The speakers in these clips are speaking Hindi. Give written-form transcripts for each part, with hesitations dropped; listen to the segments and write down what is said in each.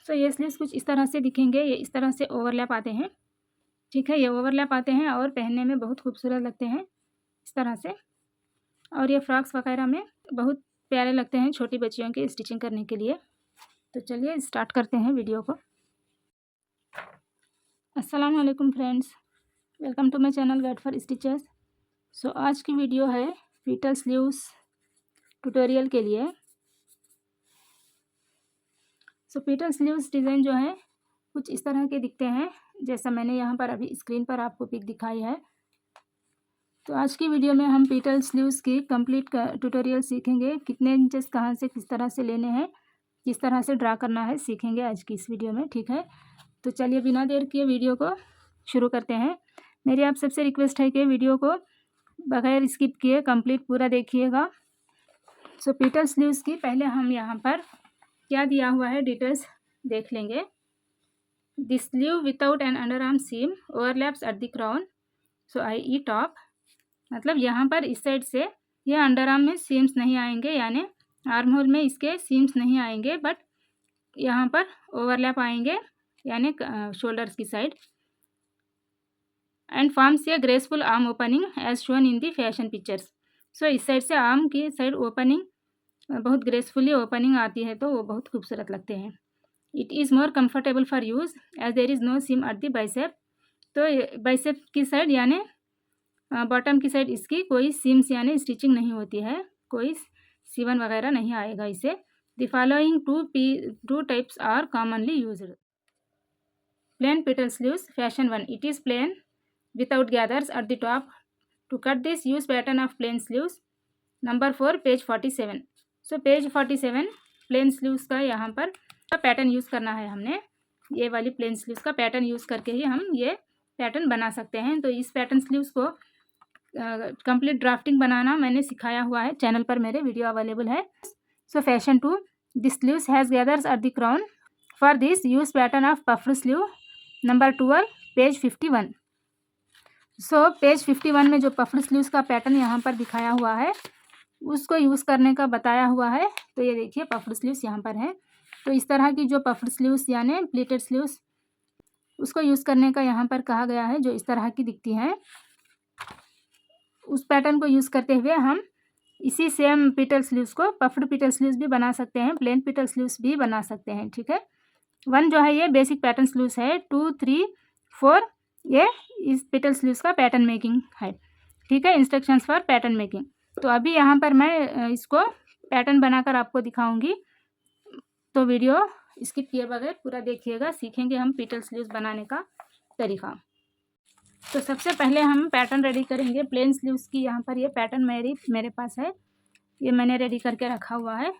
सो ये स्लीव्स कुछ इस तरह से दिखेंगे, ये इस तरह से ओवरलैप आते हैं, ठीक है, ये ओवरलैप आते हैं और पहनने में बहुत खूबसूरत लगते हैं इस तरह से। और ये फ्रॉक्स वगैरह में बहुत प्यारे लगते हैं छोटी बच्चियों के स्टिचिंग करने के लिए। तो चलिए स्टार्ट करते हैं वीडियो को। अस्सलाम वालेकुम friends, welcome to my channel guide for stitches. So आज की वीडियो है पीटल स्लीव्स ट्यूटोरियल के लिए। सो पीटल स्लीव्स डिज़ाइन जो है कुछ इस तरह के दिखते हैं, जैसा मैंने यहाँ पर अभी स्क्रीन पर आपको पिक दिखाई है। तो आज की वीडियो में हम पीटल स्लीव्स की कंप्लीट ट्यूटोरियल सीखेंगे, कितने इंचेस कहाँ से किस तरह से लेने हैं, किस तरह से ड्रा करना है, सीखेंगे आज की इस वीडियो में, ठीक है। तो चलिए बिना देर किए वीडियो को शुरू करते हैं। मेरी आप सबसे रिक्वेस्ट है कि वीडियो को बगैर स्किप किए कंप्लीट पूरा देखिएगा। सो पीटल स्लीव्स की पहले हम यहाँ पर क्या दिया हुआ है डिटेल्स देख लेंगे। This sleeve without an underarm seam overlaps at the crown, so I top, मतलब यहाँ पर इस साइड से ये अंडर आर्म में सीम्स नहीं आएंगे, यानी आर्म होल में इसके सीम्स नहीं आएंगे, बट यहाँ पर ओवरलैप आएंगे यानी शोल्डर्स की side. And forms a graceful arm opening as shown in the fashion pictures. So इस साइड से आर्म की साइड ओपनिंग बहुत ग्रेसफुली ओपनिंग आती है, तो वो बहुत खूबसूरत लगते हैं। It is more comfortable for use as there is no seam at the bicep. तो बाइसेप की साइड यानी बॉटम की साइड इसकी कोई सीम्स यानी स्टिचिंग नहीं होती है, कोई सीवन वगैरह नहीं आएगा इसे। The following two types are commonly used. Plain petal sleeves fashion 1, it is plain without gathers at the top. To cut this, use pattern of plain sleeves. Number 4, page 47. So page 47 plain sleeves का यहाँ पर पैटर्न यूज़ करना है हमने। ये वाली प्लेन स्लीव्स का पैटर्न यूज़ करके ही हम ये पैटर्न बना सकते हैं। तो इस पैटर्न स्लीव्स को कंप्लीट ड्राफ्टिंग बनाना मैंने सिखाया हुआ है, चैनल पर मेरे वीडियो अवेलेबल है। सो fashion 2, this sleeves has gathers eight the crown. For this use pattern of puffed sleeve. Number 12, page 51. So page 51 में जो पफ्ड स्लीव्स का पैटर्न यहाँ पर दिखाया हुआ है उसको यूज़ करने का बताया हुआ है। तो ये देखिए पफ्ड स्लीव्स यहाँ पर है। तो इस तरह की जो पफ्ड स्लीव्स यानी प्लीटेड स्लीव्स उसको यूज़ करने का यहाँ पर कहा गया है, जो इस तरह की दिखती हैं। उस पैटर्न को यूज़ करते हुए हम इसी सेम पीटल स्लीव्स को पफ्ड पीटल स्लीव्स भी बना सकते हैं, प्लेन पीटल स्लीव्स भी बना सकते हैं, ठीक है। 1 जो है ये बेसिक पैटर्न स्लीव्स है, 2, 3, 4 ये इस पीटल स्लीव्स का पैटर्न मेकिंग है, ठीक है, इंस्ट्रक्शंस फॉर पैटर्न मेकिंग। तो अभी यहाँ पर मैं इसको पैटर्न बनाकर आपको दिखाऊंगी, तो वीडियो स्किप किए बगैर पूरा देखिएगा, सीखेंगे हम पीटल स्लीव्स बनाने का तरीका। तो सबसे पहले हम पैटर्न रेडी करेंगे प्लेन स्लीव्स की। यहाँ पर ये पैटर्न मेरे पास है, ये मैंने रेडी करके रखा हुआ है।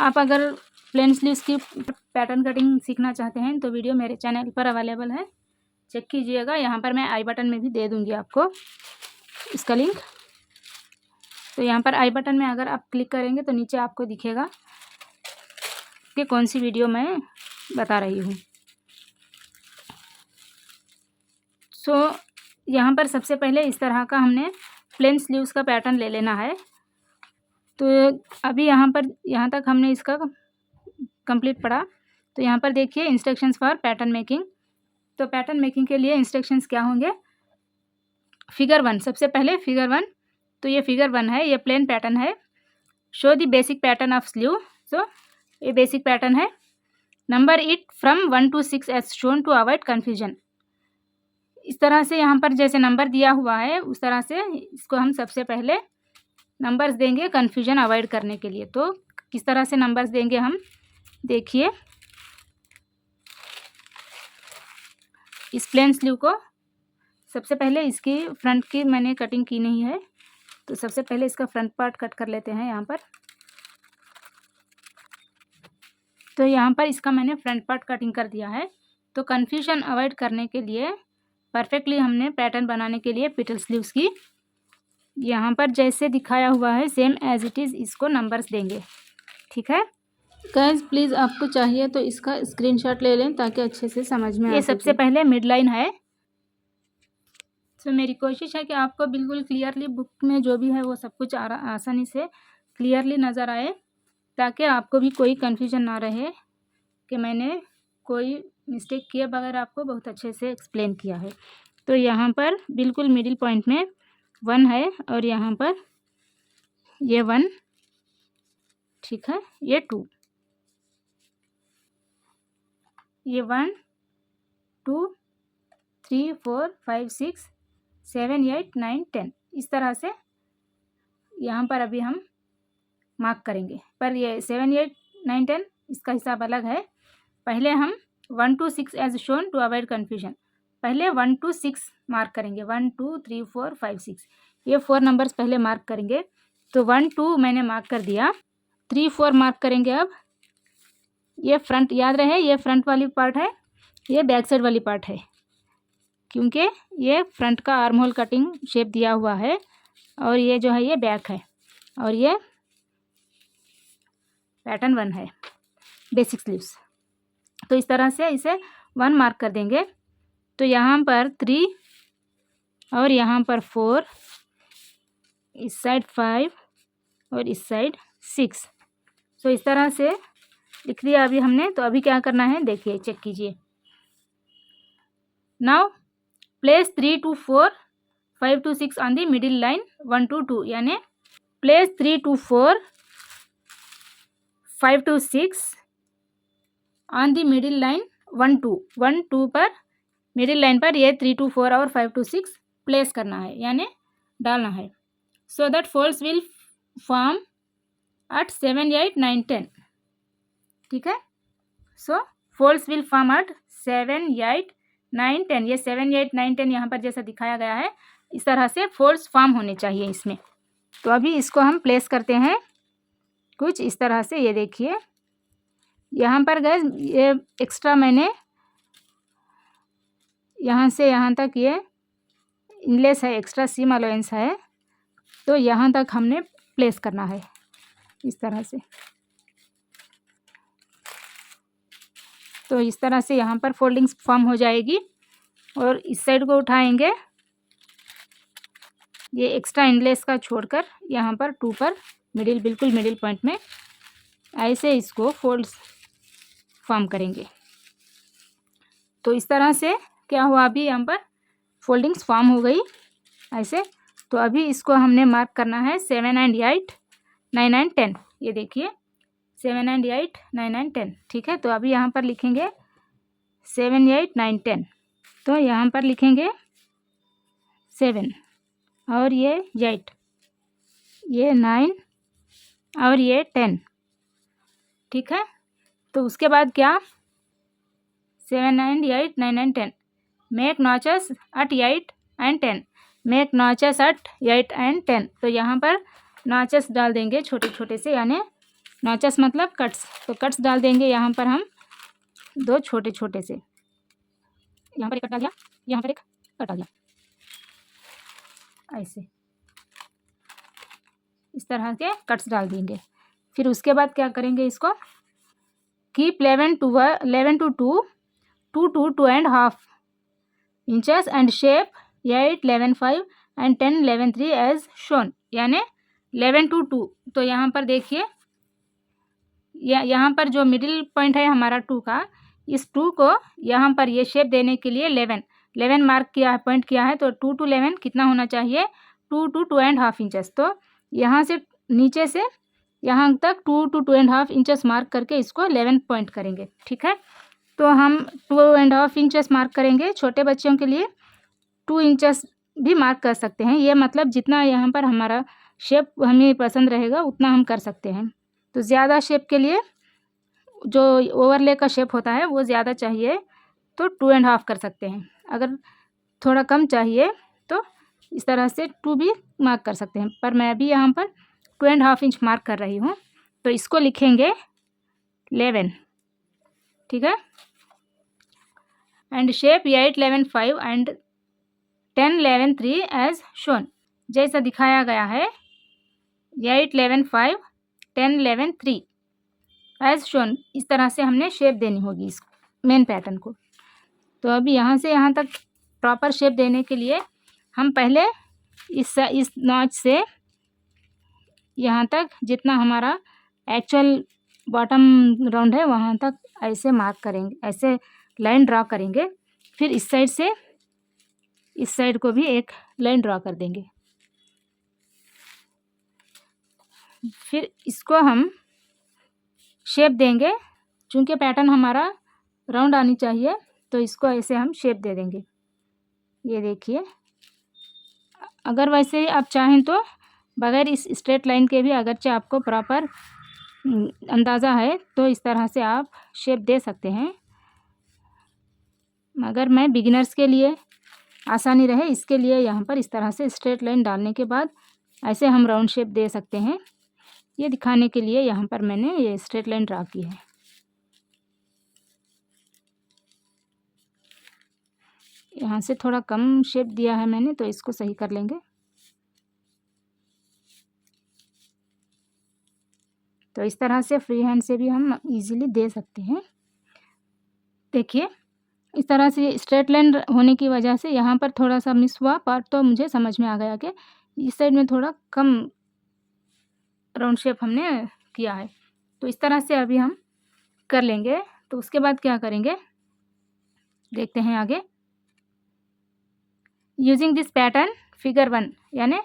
आप अगर प्लेन स्लीव्स की पैटर्न कटिंग सीखना चाहते हैं तो वीडियो मेरे चैनल पर अवेलेबल है, चेक कीजिएगा। यहाँ पर मैं आई बटन में भी दे दूँगी आपको इसका लिंक। तो यहाँ पर आई बटन में अगर आप क्लिक करेंगे तो नीचे आपको दिखेगा कि कौन सी वीडियो मैं बता रही हूँ। सो यहाँ पर सबसे पहले इस तरह का हमने प्लेन स्लीव्स का पैटर्न ले लेना है। तो अभी यहाँ तक हमने इसका कंप्लीट पढ़ा। तो यहाँ पर देखिए इंस्ट्रक्शंस फॉर पैटर्न मेकिंग। तो पैटर्न मेकिंग के लिए इंस्ट्रक्शंस क्या होंगे। फिगर 1, सबसे पहले फिगर 1, तो ये फिगर 1 है, ये प्लेन पैटर्न है। Show the basic pattern of sleeve, so ये बेसिक पैटर्न है। Number it from 1 to 6 as shown to avoid confusion. इस तरह से यहाँ पर जैसे नंबर दिया हुआ है उस तरह से इसको हम सबसे पहले नंबर्स देंगे कन्फ्यूजन अवॉइड करने के लिए। तो किस तरह से नंबर्स देंगे हम देखिए। इस प्लेन स्लीव को सबसे पहले इसकी फ्रंट की मैंने कटिंग की नहीं है, तो सबसे पहले इसका फ्रंट पार्ट कट कर लेते हैं यहाँ पर। तो यहाँ पर इसका मैंने फ्रंट पार्ट कटिंग कर दिया है। तो कन्फ्यूजन अवॉइड करने के लिए परफेक्टली हमने पैटर्न बनाने के लिए पीटल स्लीव्स की यहाँ पर जैसे दिखाया हुआ है सेम एज इट इज़ इसको नंबर्स देंगे, ठीक है। गाइस प्लीज़ आपको चाहिए तो इसका स्क्रीनशॉट ले लें ताकि अच्छे से समझ में आ सके। ये सबसे पहले मिड लाइन है। तो मेरी कोशिश है कि आपको बिल्कुल क्लियरली बुक में जो भी है वो सब कुछ आसानी से क्लियरली नज़र आए, ताकि आपको भी कोई कन्फ्यूजन ना रहे कि मैंने कोई मिस्टेक किए बगैर आपको बहुत अच्छे से एक्सप्लेन किया है। तो यहाँ पर बिल्कुल मिडिल पॉइंट में 1 है और यहाँ पर ये 1, ठीक है, ये 2, ये 1 2 3 4 5 6 7 8 9 10 इस तरह से यहाँ पर अभी हम मार्क करेंगे। पर ये 7 8 9 10 इसका हिसाब अलग है। पहले हम 1 to 6 as shown to avoid confusion, पहले 1 to 6 मार्क करेंगे। 1 2 3 4 5 6 ये 4 नंबर्स पहले मार्क करेंगे। तो 1 2 मैंने मार्क कर दिया, 3 4 मार्क करेंगे। अब ये फ्रंट, याद रहे ये फ्रंट वाली पार्ट है, ये बैक साइड वाली पार्ट है, क्योंकि ये फ्रंट का आर्म होल कटिंग शेप दिया हुआ है और ये जो है ये बैक है और ये पैटर्न 1 है, बेसिक स्लीव्स। तो इस तरह से इसे 1 मार्क कर देंगे। तो यहाँ पर 3 और यहाँ पर 4, इस साइड 5 और इस साइड 6। तो इस तरह से लिख दिया अभी हमने। तो अभी क्या करना है देखिए, चेक कीजिए। Now place 3 to 4 5 to 6 on the middle line 1 to 2, यानी place 3 to 4 5 to 6 on the middle line 1 2 पर, मिडिल लाइन पर ये 3 to 4 और 5 to 6 प्लेस करना है, यानी डालना है। So that folds will form at 7 8 9 10, ठीक है। So folds will form at 7 8 9 10, ये 7 8 9 10 यहाँ पर जैसा दिखाया गया है इस तरह से फोल्ड्स फॉर्म होने चाहिए इसमें। तो अभी इसको हम प्लेस करते हैं कुछ इस तरह से। ये देखिए यहाँ पर गाइस ये एक्स्ट्रा मैंने यहाँ से यहाँ तक ये इनलेस है, एक्स्ट्रा सीम अलाउंस है, तो यहाँ तक हमने प्लेस करना है इस तरह से। तो इस तरह से यहाँ पर फोल्डिंग्स फॉर्म हो जाएगी और इस साइड को उठाएंगे, ये एक्स्ट्रा इनलेस का छोड़कर यहाँ पर 2 पर मिडिल, बिल्कुल मिडिल पॉइंट में ऐसे इसको फोल्ड्स फॉर्म करेंगे। तो इस तरह से क्या हुआ, अभी यहाँ पर फोल्डिंग्स फॉर्म हो गई ऐसे। तो अभी इसको हमने मार्क करना है 7 and 8 9 and 10, ये देखिए 7 and 8 9 and 10, ठीक है। तो अभी यहाँ पर लिखेंगे 7 8 9 10, तो यहाँ पर लिखेंगे 7 और ये 8, ये 9 और ये 10, ठीक है। तो उसके बाद क्या, 7 and 8 9 and 10 make notches at 8 and 10, make notches at 8 and 10। तो यहाँ पर नॉचेस डाल देंगे छोटे छोटे से, यानी नॉचेस मतलब कट्स, तो कट्स डाल देंगे यहाँ पर हम 2 छोटे छोटे से। यहाँ पर एक कट डाल दिया, यहाँ पर एक कट डाल दिया, ऐसे इस तरह के कट्स डाल देंगे। फिर उसके बाद क्या करेंगे, इसको keep 11 to 2 2 to 2.5 inches and shape 8 11 5 and 10 11 3 as shown, यानी 11 to 2। तो यहाँ पर देखिए यहाँ पर जो मिडिल पॉइंट है हमारा 2 का, इस 2 को यहाँ पर ये शेप देने के लिए 11 मार्क किया है, पॉइंट किया है। तो 2 to 11 कितना होना चाहिए, 2 to 2.5 इंचेस। तो यहाँ से नीचे से यहाँ तक 2 to 2.5 इंचेस मार्क करके इसको 11 पॉइंट करेंगे, ठीक है। तो हम 2.5 इंचेस मार्क करेंगे। छोटे बच्चों के लिए 2 इंचेस भी मार्क कर सकते हैं, ये मतलब जितना यहाँ पर हमारा शेप हमें पसंद रहेगा उतना हम कर सकते हैं। तो ज़्यादा शेप के लिए जो ओवरले का शेप होता है वो ज़्यादा चाहिए तो 2.5 कर सकते हैं, अगर थोड़ा कम चाहिए तो इस तरह से 2 भी मार्क कर सकते हैं। पर मैं अभी यहाँ पर 2.5 इंच मार्क कर रही हूँ, तो इसको लिखेंगे 11, ठीक है। And shape 8 11 5 and 10 11 3 as shown, जैसा दिखाया गया है 8 11 5 10 11 3 एज शोन। इस तरह से हमने शेप देनी होगी इस मेन पैटर्न को। तो अभी यहाँ से यहाँ तक प्रॉपर शेप देने के लिए हम पहले इस नॉच से यहाँ तक जितना हमारा एक्चुअल बॉटम राउंड है वहाँ तक ऐसे मार्क करेंगे, ऐसे लाइन ड्रा करेंगे। फिर इस साइड से इस साइड को भी एक लाइन ड्रा कर देंगे। फिर इसको हम शेप देंगे, चूँकि पैटर्न हमारा राउंड आनी चाहिए तो इसको ऐसे हम शेप दे देंगे। ये देखिए, अगर वैसे आप चाहें तो बगैर इस स्ट्रेट लाइन के भी, अगरचे आपको प्रॉपर अंदाज़ा है तो इस तरह से आप शेप दे सकते हैं। मगर मैं बिगिनर्स के लिए आसानी रहे इसके लिए यहाँ पर इस तरह से स्ट्रेट लाइन डालने के बाद ऐसे हम राउंड शेप दे सकते हैं। ये दिखाने के लिए यहाँ पर मैंने ये स्ट्रेट लाइन ड्रा की है। यहाँ से थोड़ा कम शेप दिया है मैंने, तो इसको सही कर लेंगे। तो इस तरह से फ्री हैंड से भी हम इजीली दे सकते हैं। देखिए, इस तरह से स्ट्रेट लाइन होने की वजह से यहाँ पर थोड़ा सा मिस हुआ पार्ट, तो मुझे समझ में आ गया कि इस साइड में थोड़ा कम राउंड शेप हमने किया है। तो इस तरह से अभी हम कर लेंगे। तो उसके बाद क्या करेंगे देखते हैं आगे। यूजिंग दिस पैटर्न फिगर 1, यानी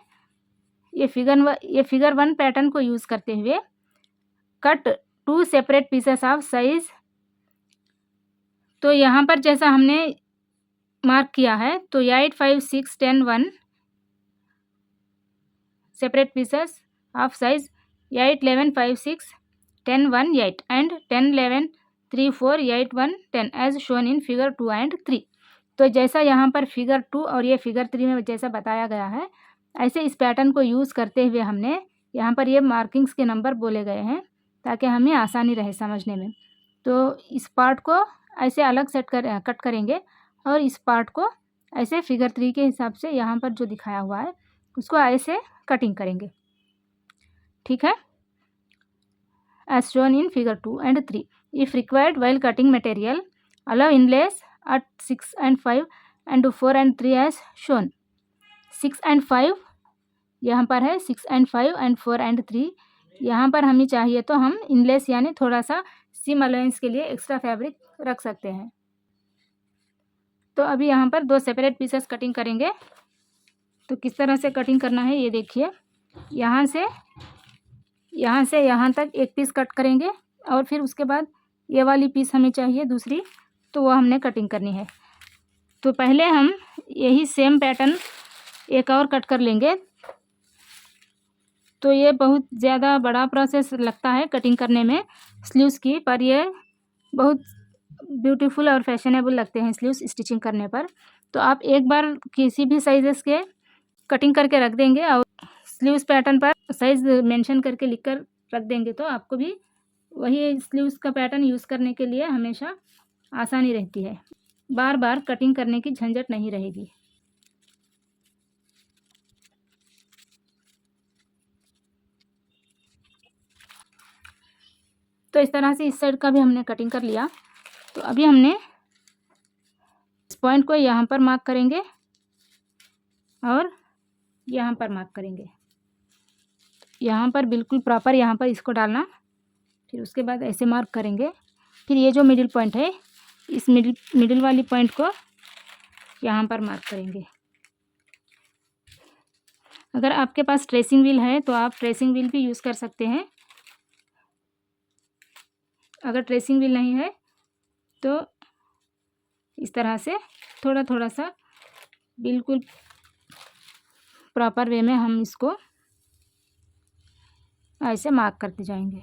ये फिगर 1 पैटर्न को यूज़ करते हुए cut 2 separate pieces of size. तो यहाँ पर जैसा हमने मार्क किया है तो 8, 5, 6, 10, 1 separate pieces of size 8, 11, 5, 6, 10, 1, 8 and 10, 11, 3, 4, 8, 1, 10 as shown in figure 2 and 3। तो जैसा यहाँ पर फिगर 2 और ये फिगर 3 में जैसा बताया गया है, ऐसे इस पैटर्न को यूज़ करते हुए हमने यहाँ पर ये मार्किंग्स के नंबर बोले गए हैं ताकि हमें आसानी रहे समझने में। तो इस पार्ट को ऐसे अलग कट करेंगे और इस पार्ट को ऐसे फिगर 3 के हिसाब से यहाँ पर जो दिखाया हुआ है उसको ऐसे कटिंग करेंगे। ठीक है, as shown in figure 2 and 3। If required while cutting material allow inlays at 6 and 5 and 4 and 3 as shown। 6 and 5 यहाँ पर है, 6 and 5 and 4 and 3 यहाँ पर हमें चाहिए तो हम इनलेस यानी थोड़ा सा सीम अलाउंस के लिए एक्स्ट्रा फैब्रिक रख सकते हैं। तो अभी यहाँ पर 2 सेपरेट पीसेस कटिंग करेंगे। तो किस तरह से कटिंग करना है ये देखिए। यहाँ से यहाँ तक एक पीस कट करेंगे और फिर उसके बाद ये वाली पीस हमें चाहिए दूसरी, तो वो हमने कटिंग करनी है। तो पहले हम यही सेम पैटर्न एक और कट कर लेंगे। तो ये बहुत ज़्यादा बड़ा प्रोसेस लगता है कटिंग करने में स्लीव्स की, पर ये बहुत ब्यूटीफुल और फैशनेबल लगते हैं स्लीव्स स्टिचिंग करने पर। तो आप एक बार किसी भी साइजेस के कटिंग करके रख देंगे और स्लीव्स पैटर्न पर साइज़ मेंशन करके लिख कर रख देंगे तो आपको भी वही स्लीव्स का पैटर्न यूज़ करने के लिए हमेशा आसानी रहती है, बार बार कटिंग करने की झंझट नहीं रहेगी। तो इस तरह से इस साइड का भी हमने कटिंग कर लिया। तो अभी हमने इस पॉइंट को यहाँ पर मार्क करेंगे और यहाँ पर मार्क करेंगे। यहाँ पर बिल्कुल प्रॉपर यहाँ पर इसको डालना, फिर उसके बाद ऐसे मार्क करेंगे। फिर ये जो मिडिल पॉइंट है, इस मिडिल वाली पॉइंट को यहाँ पर मार्क करेंगे। अगर आपके पास ट्रेसिंग व्हील है तो आप ट्रेसिंग व्हील भी यूज़ कर सकते हैं। अगर ट्रेसिंग व्हील नहीं है तो इस तरह से थोड़ा थोड़ा सा बिल्कुल प्रॉपर वे में हम इसको ऐसे मार्क करते जाएंगे।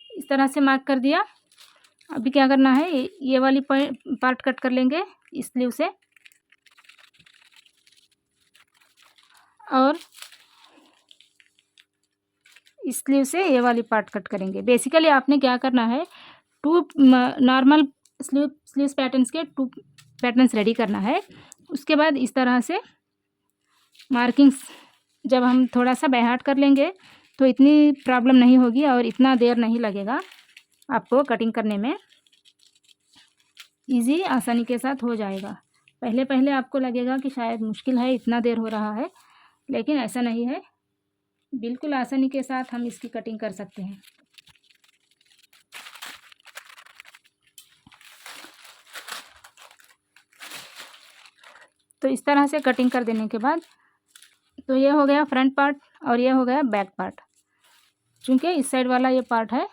इस तरह से मार्क कर दिया। अभी क्या करना है, ये वाली पार्ट कट कर लेंगे इस स्लीव से और इस स्लीव से ये वाली पार्ट कट करेंगे। बेसिकली आपने क्या करना है, 2 नॉर्मल स्लीव्स पैटर्न्स के 2 पैटर्न्स रेडी करना है। उसके बाद इस तरह से मार्किंग्स जब हम थोड़ा सा बाय कर लेंगे तो इतनी प्रॉब्लम नहीं होगी और इतना देर नहीं लगेगा आपको कटिंग करने में, इजी आसानी के साथ हो जाएगा। पहले आपको लगेगा कि शायद मुश्किल है, इतना देर हो रहा है, लेकिन ऐसा नहीं है। बिल्कुल आसानी के साथ हम इसकी कटिंग कर सकते हैं। तो इस तरह से कटिंग कर देने के बाद तो ये हो गया फ्रंट पार्ट और ये हो गया बैक पार्ट। चूँकि इस साइड वाला ये पार्ट है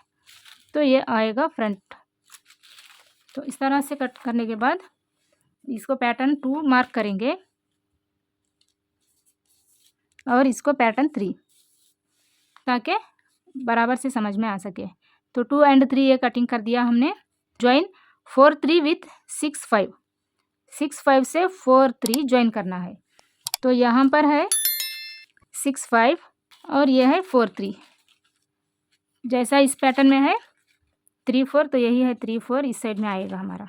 तो ये आएगा फ्रंट। तो इस तरह से कट करने के बाद इसको पैटर्न 2 मार्क करेंगे और इसको पैटर्न 3, ताकि बराबर से समझ में आ सके। तो 2 एंड 3 ये कटिंग कर दिया हमने। ज्वाइन 4 3 विथ 6 5, 6 5 से 4 3 ज्वाइन करना है। तो यहाँ पर है 6 5 और ये है 4 3। जैसा इस पैटर्न में है 3 4, तो यही है 3 4 इस साइड में आएगा हमारा।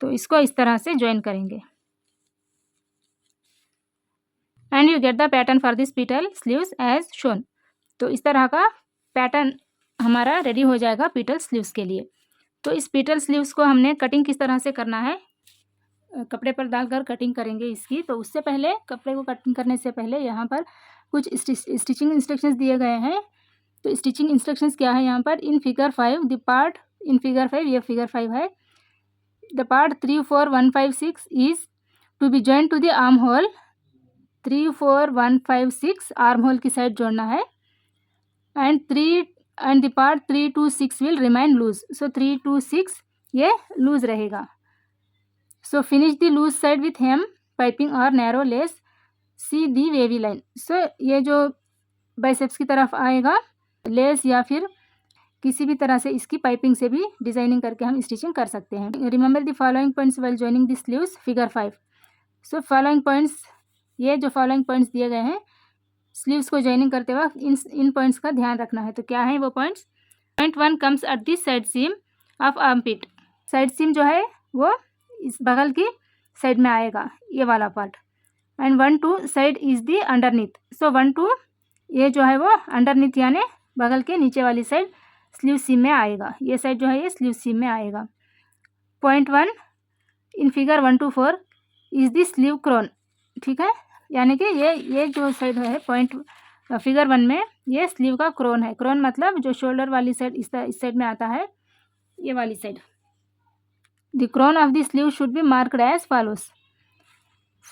तो इसको इस तरह से ज्वाइन करेंगे and you get the pattern for this petal sleeves as shown. तो इस तरह का पैटर्न हमारा रेडी हो जाएगा पीटल स्लीव्स के लिए। तो इस पीटल स्लीव्स को हमने कटिंग किस तरह से करना है, कपड़े पर डालकर कटिंग करेंगे इसकी। तो उससे पहले, कपड़े को कटिंग करने से पहले यहाँ पर कुछ स्टिचिंग इंस्ट्रक्शंस दिए गए हैं। तो स्टिचिंग इंस्ट्रक्शंस क्या है यहाँ पर, in figure 5 the part, in figure 5 ये फिगर 5 है, the part 3 4 1 5 6 is to be joint to the arm hole. 3 4 1 5 6 arm hole की साइड जोड़ना है and the part 3 2 6 will remain loose. So 3 2 6 ये लूज रहेगा। So finish the loose side with hem piping और नैरो लेस, सी दी वेवी लाइन। सो ये जो बाइसेप्स की तरफ आएगा लेस या फिर किसी भी तरह से इसकी पाइपिंग से भी डिजाइनिंग करके हम स्टिचिंग कर सकते हैं। Remember the following points while joining the sleeves figure 5। So following points, ये जो फॉलोइंग पॉइंट्स दिए गए हैं स्लीव्स को जॉइनिंग करते वक्त इन पॉइंट्स का ध्यान रखना है। तो क्या है वो points, point 1 comes at the side seam of armpit. Side seam जो है वो इस बगल की साइड में आएगा, ये वाला part. And 1 2 side is the underneath. So 1 2 ये जो है वो अंडरनीथ यानी बगल के नीचे वाली साइड स्लीव सीम में आएगा। ये साइड जो है ये स्लीव सीम में आएगा। Point 1 in figure 1 to 4 is the sleeve crown. ठीक है, यानी कि ये जो साइड है पॉइंट फिगर 1 में ये स्लीव का क्रोन है। क्रोन मतलब जो शोल्डर वाली साइड इस साइड में आता है, ये वाली साइड। The crown of the sleeve should be marked as follows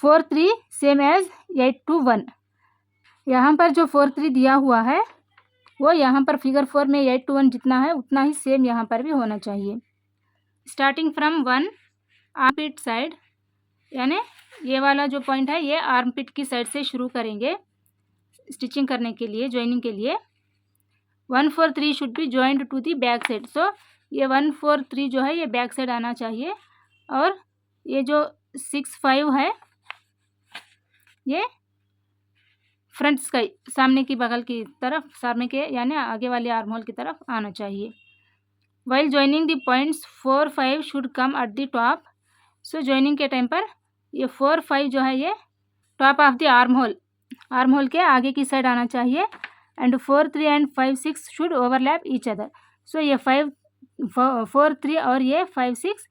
4 3 same as 8 to 1। यहाँ पर जो 4 3 दिया हुआ है वो यहाँ पर फिगर 4 में 8 to 1 जितना है उतना ही सेम यहाँ पर भी होना चाहिए। स्टार्टिंग फ्रॉम 1 आर्मपिट साइड, यानी ये वाला जो पॉइंट है ये आर्मपिट की साइड से शुरू करेंगे स्टिचिंग करने के लिए, ज्वाइनिंग के लिए। 1 4 3 should be joint to the back side. So ये 1 4 3 जो है ये बैक साइड आना चाहिए और ये जो 6 5 है ये फ्रंट स्काई सामने की बगल की तरफ, सामने के यानी आगे वाले आर्म होल की तरफ आना चाहिए। While joining the points 4 5 should come at the top. So joining के टाइम पर ये 4 5 जो है ये top of the arm hole के आगे की साइड आना चाहिए। And 4 3 and 5 6 should overlap each other. So ये 4 3 और ये 5 6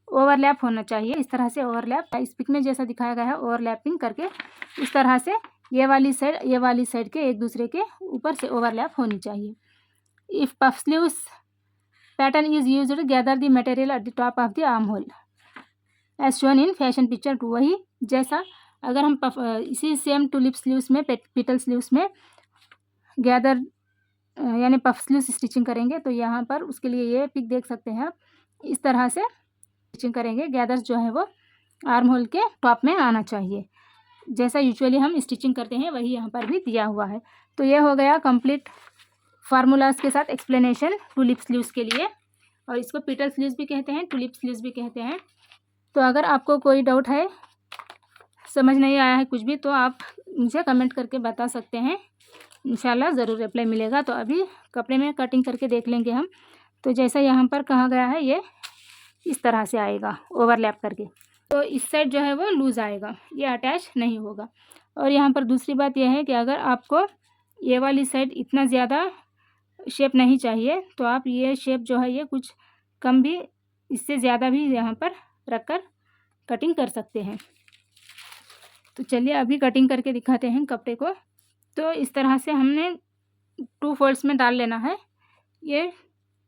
ओवरलैप होना चाहिए। इस तरह से ओवरलैप, इस पिक में जैसा दिखाया गया है ओवरलैपिंग करके इस तरह से ये वाली साइड के एक दूसरे के ऊपर से ओवरलैप होनी चाहिए। If puff sleeves pattern is used gather the material at the top of the arm hole as shown in fashion picture 2। वही जैसा अगर हम इसी सेम टुलिप स्लीव्स में, पिटल स्लीव्स में गैदर यानी पफ स्लीव्स स्टिचिंग करेंगे तो यहाँ पर उसके लिए ये पिक देख सकते हैं आप, इस तरह से स्टिचिंग करेंगे। गैदर्स जो है वो आर्म होल के टॉप में आना चाहिए, जैसा यूजुअली हम स्टिचिंग करते हैं वही यहाँ पर भी दिया हुआ है। तो ये हो गया कंप्लीट फार्मूलाज के साथ एक्सप्लेनेशन टुलिप स्लीव्स के लिए, और इसको पिटल स्लीव्स भी कहते हैं, टुलिप स्लीव्स भी कहते हैं। तो अगर आपको कोई डाउट है, समझ नहीं आया है कुछ भी, तो आप मुझे कमेंट करके बता सकते हैं, इंशाल्लाह ज़रूर रिप्लाई मिलेगा। तो अभी कपड़े में कटिंग करके देख लेंगे हम। तो जैसा यहाँ पर कहा गया है ये इस तरह से आएगा ओवरलैप करके। तो इस साइड जो है वो लूज़ आएगा, ये अटैच नहीं होगा। और यहाँ पर दूसरी बात यह है कि अगर आपको ये वाली साइड इतना ज़्यादा शेप नहीं चाहिए तो आप ये शेप जो है ये कुछ कम भी, इससे ज़्यादा भी यहाँ पर रखकर कटिंग कर सकते हैं। तो चलिए अभी कटिंग करके दिखाते हैं कपड़े को। तो इस तरह से हमने 2 फोल्ड्स में डाल लेना है। ये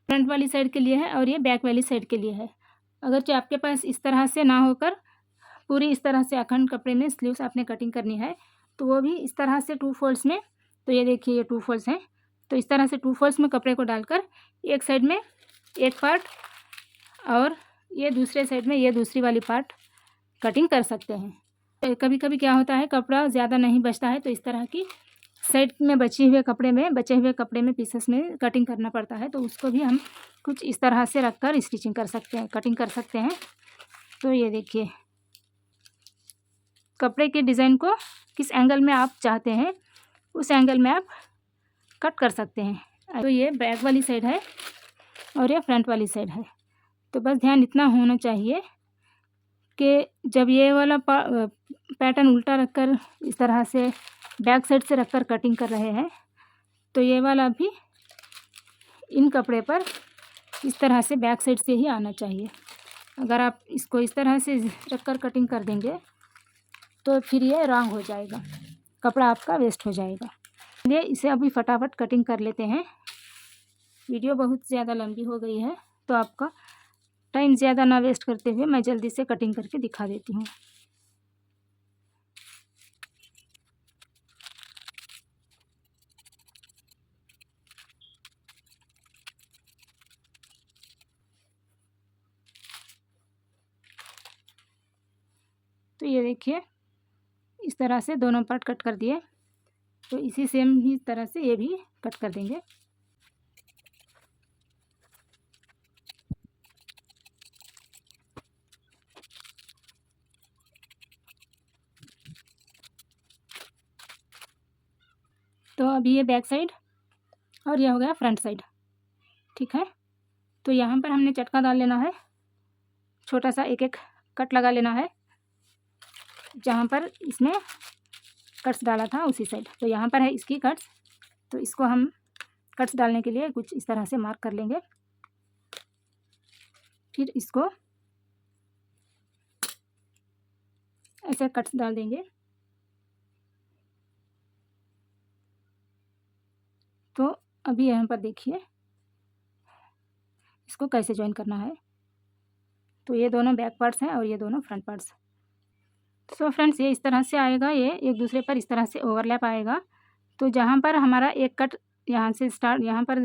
फ्रंट वाली साइड के लिए है और ये बैक वाली साइड के लिए है। अगर जो आपके पास इस तरह से ना होकर पूरी इस तरह से अखंड कपड़े में स्लीव्स आपने कटिंग करनी है तो वो भी इस तरह से 2 फोल्ड्स में, तो ये देखिए ये 2 फोल्ड्स हैं, तो इस तरह से 2 फोल्ड्स में कपड़े को डालकर एक साइड में एक पार्ट और ये दूसरे साइड में ये दूसरी वाली पार्ट कटिंग कर सकते हैं। कभी कभी क्या होता है कपड़ा ज़्यादा नहीं बचता है तो इस तरह की साइड में बचे हुए कपड़े में पीसेस में कटिंग करना पड़ता है, तो उसको भी हम कुछ इस तरह से रखकर स्टिचिंग कर सकते हैं, कटिंग कर सकते हैं। तो ये देखिए कपड़े के डिज़ाइन को किस एंगल में आप चाहते हैं उस एंगल में आप कट कर सकते हैं। तो ये बैक वाली साइड है और ये फ्रंट वाली साइड है। तो बस ध्यान इतना होना चाहिए कि जब ये वाला पैटर्न उल्टा रखकर इस तरह से बैक साइड से रखकर कटिंग कर रहे हैं तो ये वाला भी इन कपड़े पर इस तरह से बैक साइड से ही आना चाहिए। अगर आप इसको इस तरह से रखकर कटिंग कर देंगे तो फिर ये रॉन्ग हो जाएगा, कपड़ा आपका वेस्ट हो जाएगा। चलिए इसे अभी फटाफट कटिंग कर लेते हैं। वीडियो बहुत ज़्यादा लंबी हो गई है तो आपका टाइम ज़्यादा ना वेस्ट करते हुए मैं जल्दी से कटिंग करके दिखा देती हूँ। तो ये देखिए इस तरह से दोनों पार्ट कट कर दिए, तो इसी सेम ही तरह से ये भी कट कर देंगे। तो अभी ये बैक साइड और ये हो गया फ्रंट साइड, ठीक है। तो यहाँ पर हमने चटका डाल लेना है, छोटा सा एक एक कट लगा लेना है जहाँ पर इसमें कट्स डाला था उसी साइड। तो यहाँ पर है इसकी कट्स, तो इसको हम कट्स डालने के लिए कुछ इस तरह से मार्क कर लेंगे। फिर इसको ऐसे कट्स डाल देंगे। तो अभी यहाँ पर देखिए इसको कैसे ज्वाइन करना है। तो ये दोनों बैक पार्ट्स हैं और ये दोनों फ्रंट पार्ट्स। सो फ्रेंड्स ये इस तरह से आएगा, ये एक दूसरे पर इस तरह से ओवरलैप आएगा। तो जहाँ पर हमारा एक कट यहाँ से स्टार्ट यहाँ पर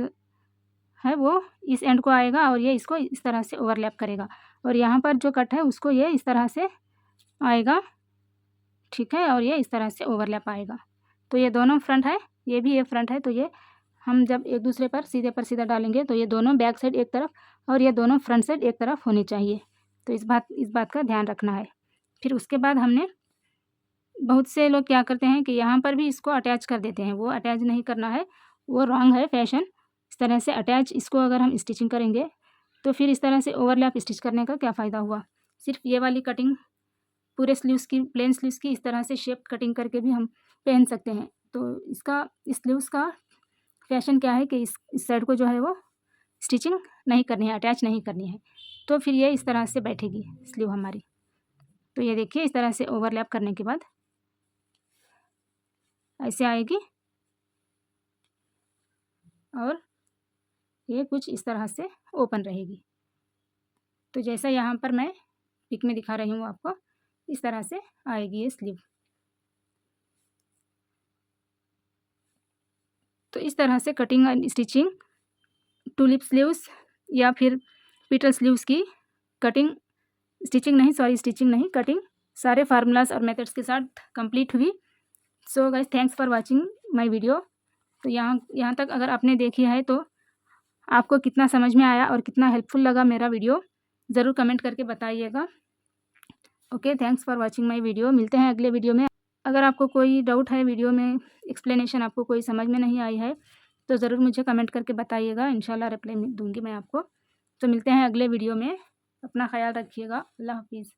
है वो इस एंड को आएगा और ये इसको इस तरह से ओवरलैप करेगा, और यहाँ पर जो कट है उसको ये इस तरह से आएगा, ठीक है, और ये इस तरह से ओवरलैप आएगा। तो ये दोनों फ्रंट है, ये भी एक फ्रंट है। तो ये हम जब एक दूसरे पर सीधा डालेंगे तो ये दोनों बैक साइड एक तरफ और ये दोनों फ्रंट साइड एक तरफ होनी चाहिए। तो इस बात का ध्यान रखना है। फिर उसके बाद हमने बहुत से लोग क्या करते हैं कि यहाँ पर भी इसको अटैच कर देते हैं, वो अटैच नहीं करना है, वो रॉन्ग है फैशन। इस तरह से अटैच इसको अगर हम स्टिचिंग करेंगे तो फिर इस तरह से ओवरलैप स्टिच करने का क्या फ़ायदा हुआ। सिर्फ ये वाली कटिंग पूरे स्लीव्स की, प्लेन स्लीव्स की इस तरह से शेप कटिंग करके भी हम पहन सकते हैं। तो इसका इस स्लीव्स का फैशन क्या है कि इस साइड को जो है वो स्टिचिंग नहीं करनी है, अटैच नहीं करनी है। तो फिर ये इस तरह से बैठेगी स्लीव हमारी। तो ये देखिए इस तरह से ओवरलैप करने के बाद ऐसे आएगी और ये कुछ इस तरह से ओपन रहेगी। तो जैसा यहाँ पर मैं पिक में दिखा रही हूँ आपको, इस तरह से आएगी ये स्लीव। तो इस तरह से cutting and stitching tulip sleeves या फिर पीटल स्लीव्स की स्टिचिंग नहीं कटिंग सारे फार्मूलाज और मेथड्स के साथ कंप्लीट हुई। So guys thanks for watching my video. तो यहाँ तक अगर आपने देखी है तो आपको कितना समझ में आया और कितना हेल्पफुल लगा मेरा वीडियो, ज़रूर कमेंट करके बताइएगा। Okay, thanks for watching my video. मिलते हैं अगले वीडियो में। अगर आपको कोई डाउट है वीडियो में, एक्सप्लेनेशन आपको कोई समझ में नहीं आई है तो ज़रूर मुझे कमेंट करके बताइएगा, इंशाल्लाह रिप्लाई दूंगी मैं आपको। तो मिलते हैं अगले वीडियो में, अपना ख्याल रखिएगा। अल्लाह हाफिज़।